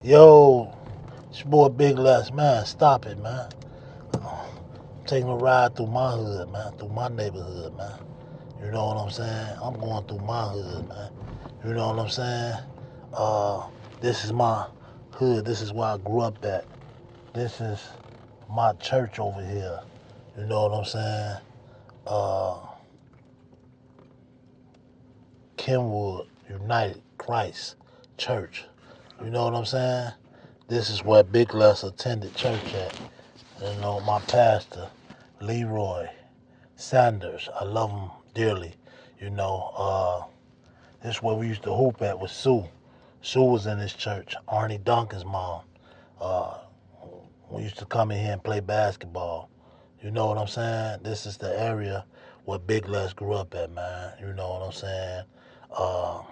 Yo, it's your boy Big Les, man. Stop it, man. I'm taking a ride through my hood, man. Through my neighborhood, man. You know what I'm saying? I'm going through my hood, man. You know what I'm saying? Uh, this is my hood. This is where I grew up at. This is my church over here. You know what I'm saying? Uh, Kenwood United Christ Church. You know what I'm saying? This is where Big Les attended church at. You know, my pastor, Leroy Sanders, I love him dearly. You know, this is where we used to hoop at with Sue. Sue was in this church, Arnie Duncan's mom. Uh, we used to come in here and play basketball. You know what I'm saying? This is the area where Big Les grew up at, man. You know what I'm saying? Uh,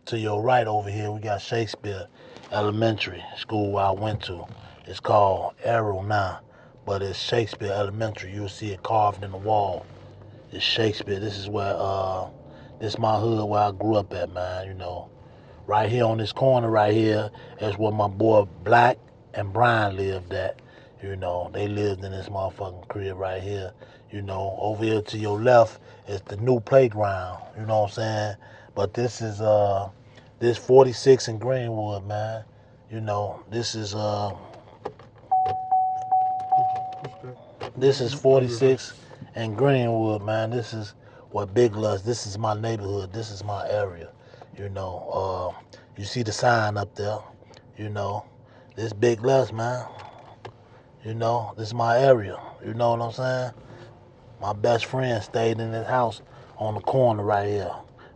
to your right over here, we got Shakespeare Elementary School where I went to. It's called Arrow now, but it's Shakespeare Elementary. You'll see it carved in the wall. It's Shakespeare. This is where, this is my hood where I grew up at, man. You know, right here on this corner right here is where my boy Black and Brian lived at. You know, they lived in this motherfucking crib right here. You know, over here to your left is the new playground. You know what I'm saying? But this 46 in Greenwood, man. You know, this is 46 in Greenwood, man. This is what Big Les. This is my neighborhood. This is my area. You know, you see the sign up there. You know, this Big Les, man. You know, this is my area. You know what I'm saying? My best friend stayed in his house on the corner right here.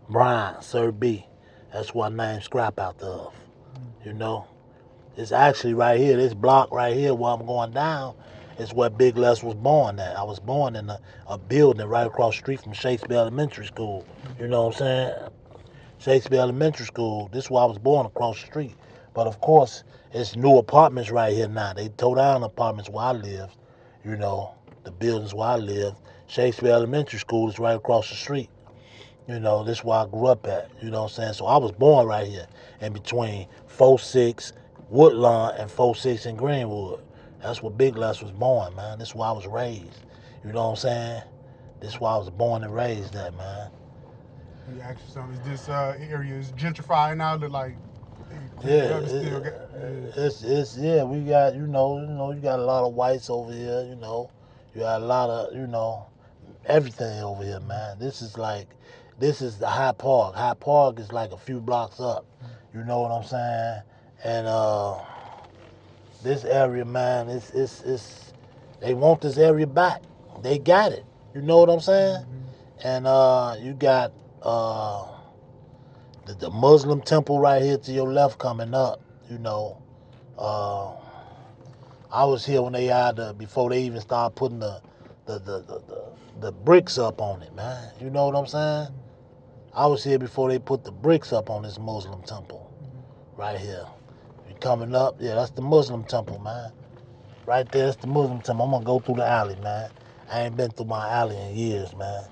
Brian, Sir B. That's what I named Scrap out of. You know? It's actually right here, this block right here where I'm going down is where Big Les was born at. I was born in a building right across the street from Shakespeare Elementary School. You know what I'm saying? Shakespeare Elementary School. This is where I was born across the street. But of course, it's new apartments right here now. They tore down the apartments where I lived. You know, the buildings where I lived. Shakespeare Elementary School is right across the street. You know, this is where I grew up at. You know what I'm saying? So I was born right here in between 46 Woodlawn and 46 in Greenwood. That's where Big Les was born, man. This is where I was raised. You know what I'm saying? This is where I was born and raised at, man. You ask you something. Is this area is gentrifying now? Look like Yeah, we got you got a lot of whites over here. You know, you got a lot of everything over here, man. This is the Hyde Park. Hyde Park is like a few blocks up. You know what I'm saying? And this area, man, it's they want this area back. They got it. You know what I'm saying? And you got the Muslim temple right here to your left coming up. You know, I was here when they had before they even started putting the bricks up on it, man. You know what I'm saying? I was here before they put the bricks up on this Muslim temple right here. You coming up, yeah, that's the Muslim temple, man. Right there, that's the Muslim temple. I'm gonna go through the alley, man. I ain't been through my alley in years, man.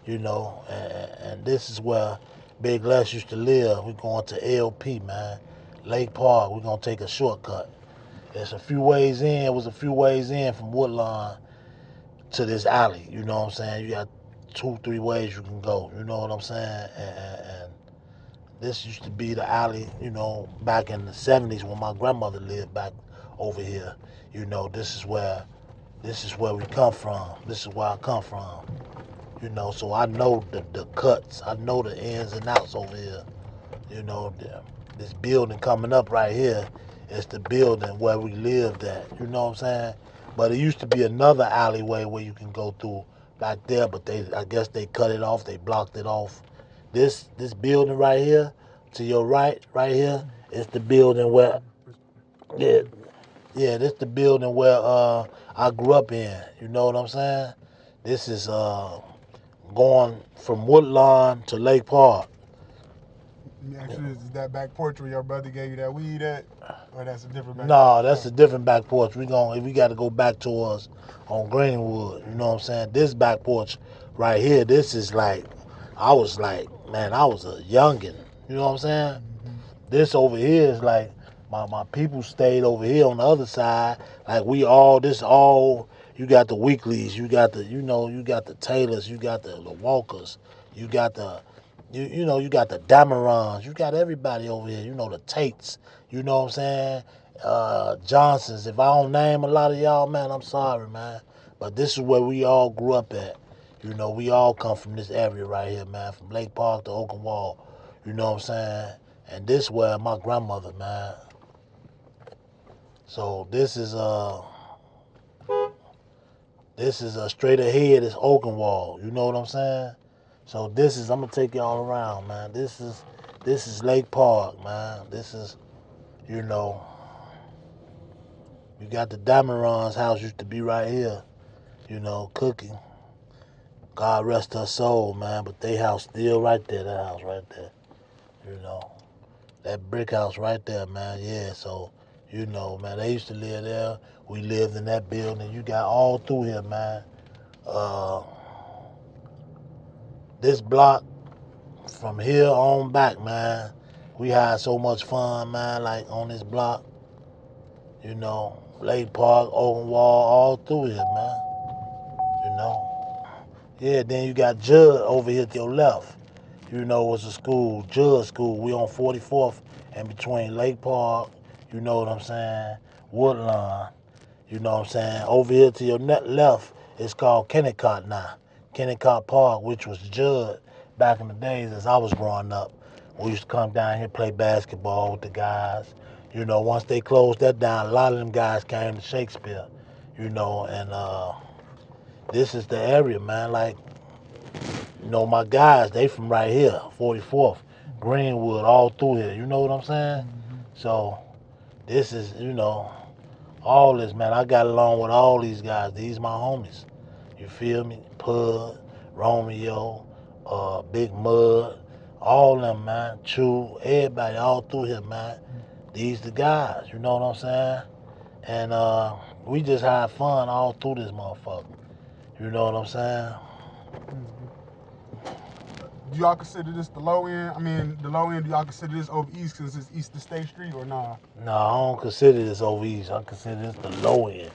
You know, and this is where Big Les used to live. We're going to LP, man. Lake Park. We're gonna take a shortcut. It's a few ways in. It was a few ways in from Woodlawn to this alley. You know what I'm saying? You got 2-3 ways you can go. You know what I'm saying? And this used to be the alley, you know, back in the 70s when my grandmother lived back over here. You know, this is where we come from. This is where I come from. You know, so I know the cuts. I know the ins and outs over here. You know, this building coming up right here is the building where we lived at. You know what I'm saying? But it used to be another alleyway where you can go through back there, but I guess they cut it off. They blocked it off. This building right here, to your right here, is the building where, this the building where I grew up in. You know what I'm saying? This is going from Woodlawn to Lake Park. Actually, is that back porch where your brother gave you that weed at, or that's a different back? No, that's a different back porch. We got to go back towards on Greenwood. You know what I'm saying? This back porch right here. This is like, I was like, man, I was a youngin. You know what I'm saying? This over here is like My people stayed over here on the other side. Like we all this all you got the Weeklies, you got the you got the Taylors, you got the Walkers, you got the you got the Damerons, you got everybody over here, the Tates, you know what I'm saying? Johnsons. If I don't name a lot of y'all, man, I'm sorry, man. But this is where we all grew up at. We all come from this area right here, man, from Lake Park to Oakenwall. You know what I'm saying? And this where my grandmother, man. So this is straight ahead. It's Oakenwall. You know what I'm saying? So I'm gonna take y'all around, man. This is Lake Park, man. This is you got the Dameron's house used to be right here. Cooking. God rest her soul, man. But they house still right there. That house right there. That brick house right there, man. Yeah. So man, they used to live there. We lived in that building. You got all through here, man. This block from here on back, man, we had so much fun, man, like on this block. Lake Park, Oakenwall, all through here, man. Yeah, then you got Judd over here to your left. Was a school, Judd School. We on 44th and between Lake Park, you know what I'm saying, Woodlawn. You know what I'm saying? Over here to your left, it's called Kennecott now. Kennecott Park, which was Judd back in the days as I was growing up. We used to come down here play basketball with the guys. Once they closed that down, a lot of them guys came to Shakespeare. And this is the area, man. Like, my guys, they from right here, 44th, Greenwood, all through here. You know what I'm saying? Mm-hmm. So this is, all this, man. I got along with all these guys. These my homies. You feel me? Pud, Romeo, Big Mud, all them, man. Chew, everybody all through here, man. These the guys, you know what I'm saying? And we just had fun all through this motherfucker. You know what I'm saying? Do y'all consider this the low end? I mean, the low end, do y'all consider this over east since it's east of State Street or nah? No, I don't consider this over east. I consider this the low end.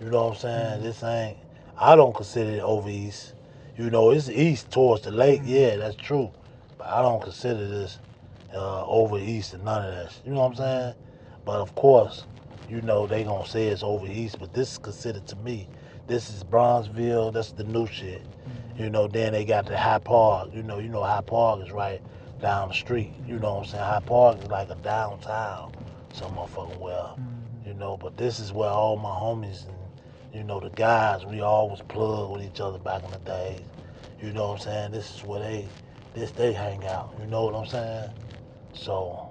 You know what I'm saying? This ain't, I don't consider it over east. It's east towards the lake. Yeah, that's true. But I don't consider this over east and none of that. You know what I'm saying? But of course, they gonna say it's over east. But this is considered to me. This is Bronzeville. That's the new shit. Then they got the Hyde Park. Hyde Park is right down the street. You know what I'm saying? Hyde Park is like a downtown, some motherfucking well. But this is where all my homies and the guys, we always plugged with each other back in the days. You know what I'm saying? This is where they hang out. You know what I'm saying? So,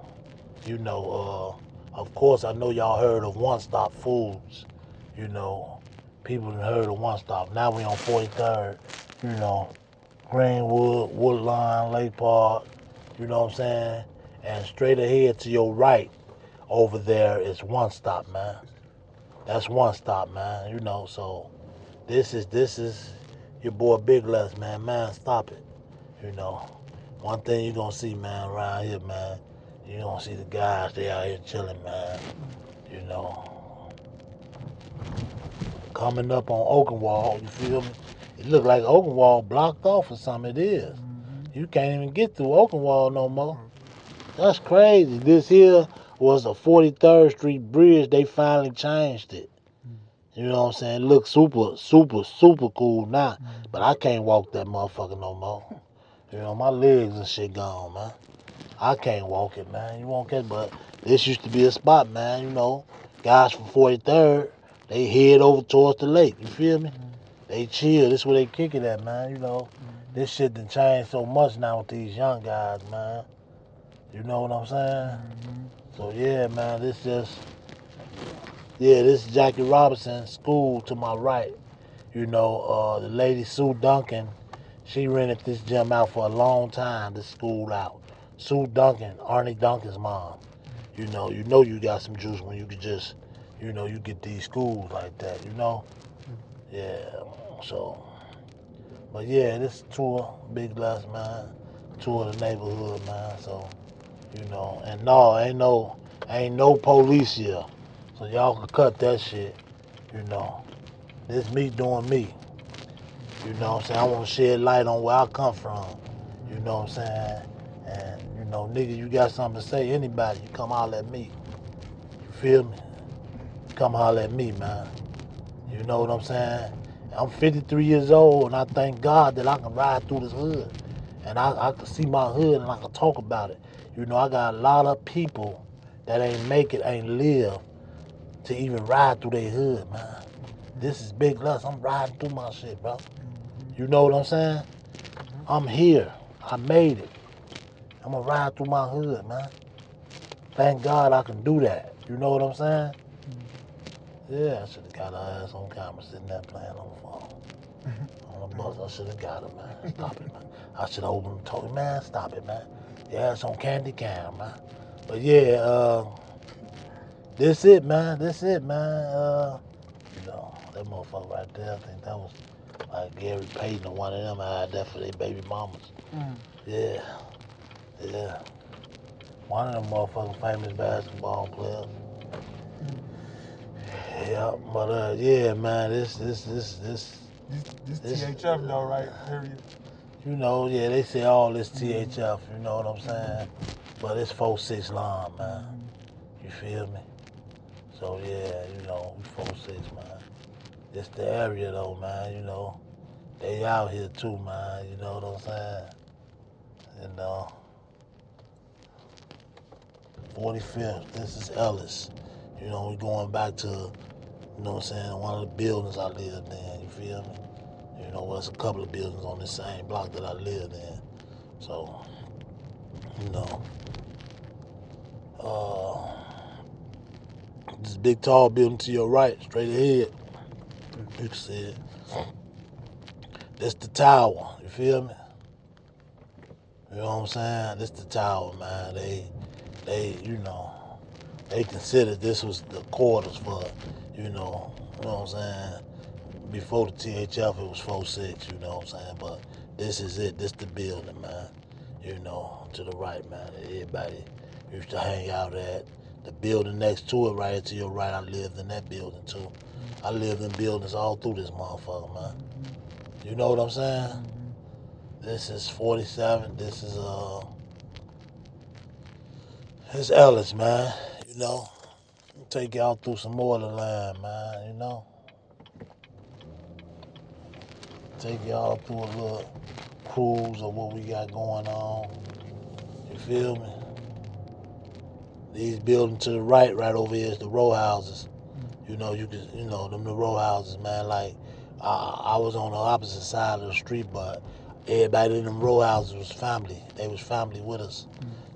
of course I know y'all heard of One Stop Foods. People have heard of One Stop. Now we on 43rd. Greenwood, Woodlawn, Lake Park, you know what I'm saying? And straight ahead to your right over there is One Stop, man. That's One Stop, man, so this is your boy Big Les, man. Man, stop it. One thing you gonna see, man, around here, man, you gonna see the guys, they out here chilling, man. Coming up on Oakenwall, you feel me? It look like Oakenwall blocked off or something. It is. You can't even get through Oakenwall no more. That's crazy. This here was a 43rd Street bridge. They finally changed it. You know what I'm saying? It looks super, super, super cool now. But I can't walk that motherfucker no more. My legs and shit gone, man. I can't walk it, man. You won't get, but this used to be a spot, man. Guys from 43rd, they head over towards the lake. You feel me? They chill. This is where they kick it at, man. This shit done changed so much now with these young guys, man. You know what I'm saying? So yeah, man, this is Jackie Robinson School to my right. The lady Sue Duncan, she rented this gym out for a long time, this school out. Sue Duncan, Arnie Duncan's mom. You you got some juice when you could just, you get these schools like that, Yeah, so, but yeah, this tour, Big Les, man, tour of the neighborhood, man, so, and no, ain't no Ain't no police here. So y'all can cut that shit. You know. This me doing me. You know what I'm saying? I want to shed light on where I come from. You know what I'm saying? And, you know, nigga, you got something to say, anybody, you come holler at me. You feel me? Come holler at me, man. You know what I'm saying? I'm 53 years old, and I thank God that I can ride through this hood. And I can see my hood, and I can talk about it. You know, I got a lot of people that ain't make it, ain't live to even ride through their hood, man. This is big loss. I'm riding through my shit, bro. You know what I'm saying? I'm here. I made it. I'm gonna ride through my hood, man. Thank God I can do that. You know what I'm saying? Yeah, I should have got her ass on camera sitting there playing on the phone. On the bus, I should have got her, man. Stop it, man. I should have opened and told her, man, stop it, man. Your ass on candy cam, man. But yeah, this it, man. This it, man. You know, that motherfucker right there, I think that was like Gary Payton or one of them had that for their baby mamas. Yeah, yeah. One of them motherfucking famous basketball players. Yeah, but yeah, man, this THF though, right? Period. You know, yeah, they say all this THF, you know what I'm saying? But it's 4-6 line, man. You feel me? So yeah, you know, 4-6, man. It's the area though, man, you know. They out here too, man, you know what I'm saying? You know. 45th, this is Ellis. You know, we going back to, you know what I'm saying, one of the buildings I lived in, you feel me? You know, well, there's a couple of buildings on the same block that I lived in. So, you know, this big tall building to your right, straight ahead, you can see it. That's the tower, you feel me? You know what I'm saying? This the tower, man. They, you know, they considered this was the quarters for, you know what I'm saying? Before the THF, it was 4-6, you know what I'm saying? But this is it. This the building, man. You know, to the right, man. Everybody used to hang out at. The building next to it, right to your right, I lived in that building, too. I lived in buildings all through this motherfucker, man. You know what I'm saying? This is 47. This is, it's Ellis, man. You know, take y'all through some more of the land, man, you know? Take y'all through a little cruise of what we got going on. You feel me? These buildings to the right over here is the row houses. You know, them the row houses, man. Like, I was on the opposite side of the street, but everybody in them row houses was family. They was family with us.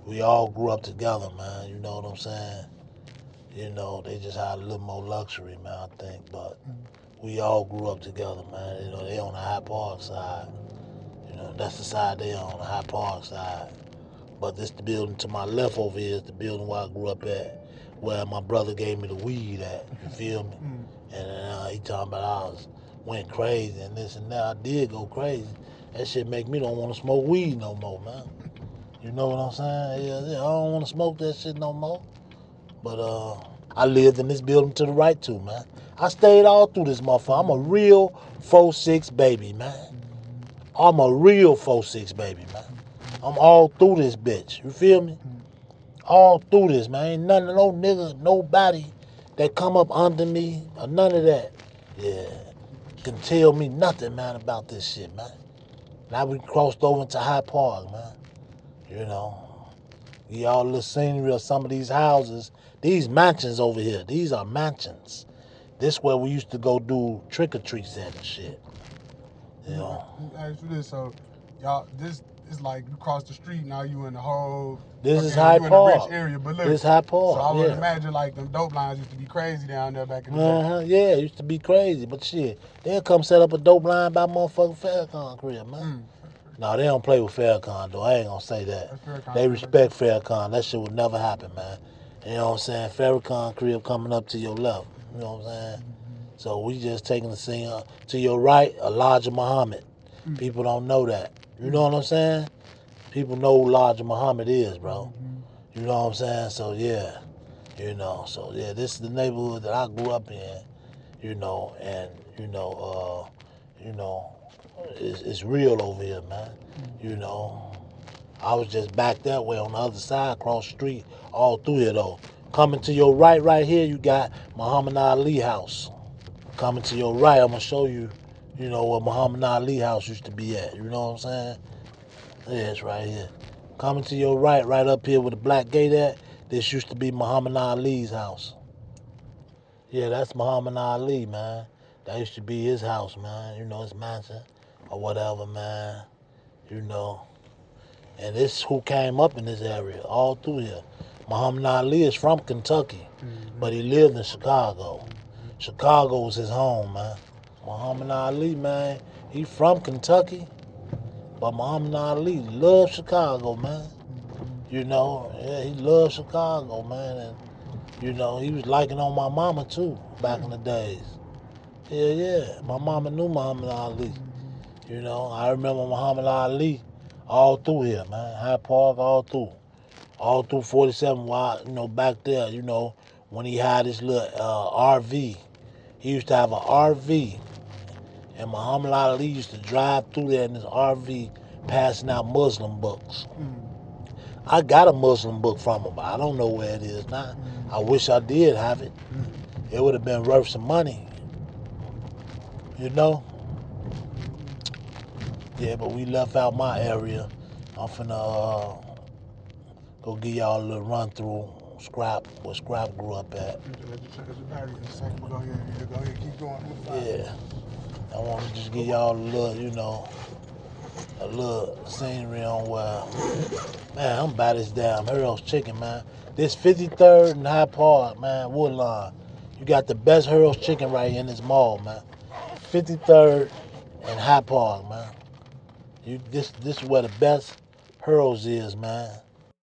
We all grew up together, man. You know what I'm saying? You know, they just had a little more luxury, man, I think. But we all grew up together, man. You know, they on the Hyde Park side. You know, that's the side they on, the Hyde Park side. But this the building to my left over here is the building where I grew up at, where my brother gave me the weed at. You feel me? And he talking about went crazy and this and that. I did go crazy. That shit make me don't want to smoke weed no more, man. You know what I'm saying? Yeah, I don't want to smoke that shit no more. But I lived in this building to the right too, man. I stayed all through this motherfucker. I'm a real 4-6 baby, man. I'm a real 4-6 baby, man. I'm all through this bitch. You feel me? All through this, man. Ain't none of no nigga, nobody that come up under me or none of that. Yeah. Can tell me nothing, man, about this shit, man. Now we crossed over into Hyde Park, man. You know. Y'all little scenery of some of these houses. These mansions over here. These are mansions. This where we used to go do trick-or-treats at and shit. You know. Ask you this, so y'all, this is like you cross the street, now you in the whole. This is Hyde Park. You in a rich area, but look. This Hyde Park. So I would imagine like them dope lines used to be crazy down there back in the day. Yeah, it used to be crazy, but shit, they'll come set up a dope line by motherfucking Farrakhan crib, man. No, they don't play with Farrakhan though. I ain't gonna say that. They respect Farrakhan. That shit would never happen, man. You know what I'm saying? Farrakhan crib coming up to your left. You know what I'm saying? So we just taking the scene to your right, Elijah Muhammad. People don't know that. You know what I'm saying? People know who Elijah Muhammad is, bro. You know what I'm saying? So yeah, You know, so yeah, this is the neighborhood that I grew up in. You know, and you know, it's real over here, man. You know, I was just back that way on the other side, across the street, all through here though. Coming to your right here, you got Muhammad Ali house. Coming to your right, I'm gonna show you, you know, where Muhammad Ali house used to be at. You know what I'm saying? Yeah, it's right here. Coming to your right up here with the black gate at, this used to be Muhammad Ali's house. Yeah, that's Muhammad Ali, man. That used to be his house, man. You know, his mansion or whatever, man. You know. And this who came up in this area, all through here. Muhammad Ali is from Kentucky, but he lived in Chicago. Chicago was his home, man. Muhammad Ali, man, he from Kentucky, but Muhammad Ali loved Chicago, man. You know, yeah, he loved Chicago, man, and you know, he was liking on my mama too back in the days. Yeah, my mama knew Muhammad Ali. You know, I remember Muhammad Ali all through here, man. Hyde Park, all through 47. While you know, back there, you know, when he had his little RV, he used to have an RV, and Muhammad Ali used to drive through there in his RV, passing out Muslim books. I got a Muslim book from him, but I don't know where it is now. I wish I did have it. It would have been worth some money, you know. Yeah, but we left out my area. I'm finna go give y'all a little run through where Scrap grew up at. Go ahead, keep going. Yeah, I want to just give y'all a little, you know, a little scenery on where, man, I'm about this damn Harold's Chicken, man. This 53rd and Hyde Park, man, Woodlawn. You got the best Harold's Chicken right here in this mall, man. 53rd and Hyde Park, man. This is where the best Harold's is, man.